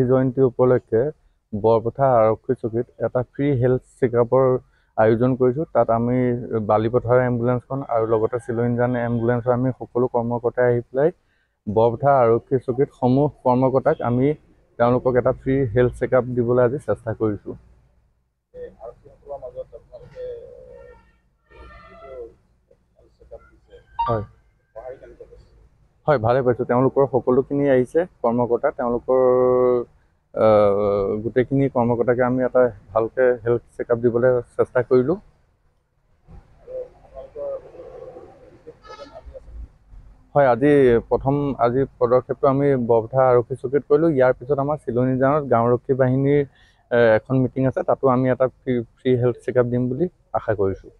গান্ধী জয়ন্তী উপলক্ষে বৰপথাৰ আৰক্ষী চকীত এটা ফ্ৰী হেল্থ চেকআপৰ আয়োজন কৰিছোঁ। তাত আমি বালিপথাৰ এম্বুলেন্সখন আৰু লগতে চিলনীজান এম্বুলেন্সৰ আমি সকলো কৰ্মকৰ্তাই আহি পেলাই বৰপথাৰ আৰক্ষী চকীত সমূহ কৰ্মকৰ্তাক আমি তেওঁলোকক এটা ফ্ৰী হেল্থ চেকআপ দিবলৈ আজি চেষ্টা কৰিছোঁ। হয় হয়, ভালে পাইছোঁ। তেওঁলোকৰ সকলোখিনি আহিছে কৰ্মকৰ্তা, তেওঁলোকৰ গোটেইখিনি কৰ্মকৰ্তাকে আমি এটা ভালকৈ হেল্থ চেকআপ দিবলৈ চেষ্টা কৰিলোঁ। হয়, আজি পদক্ষেপটো আমি বৰপথাৰ আৰক্ষী চকীত কৰিলোঁ। ইয়াৰ পিছত আমাৰ চিলনীজানত গাঁওৰক্ষী বাহিনীৰ এখন মিটিং আছে, তাতো আমি এটা ফ্ৰী হেল্থ চেকআপ দিম বুলি আশা কৰিছোঁ।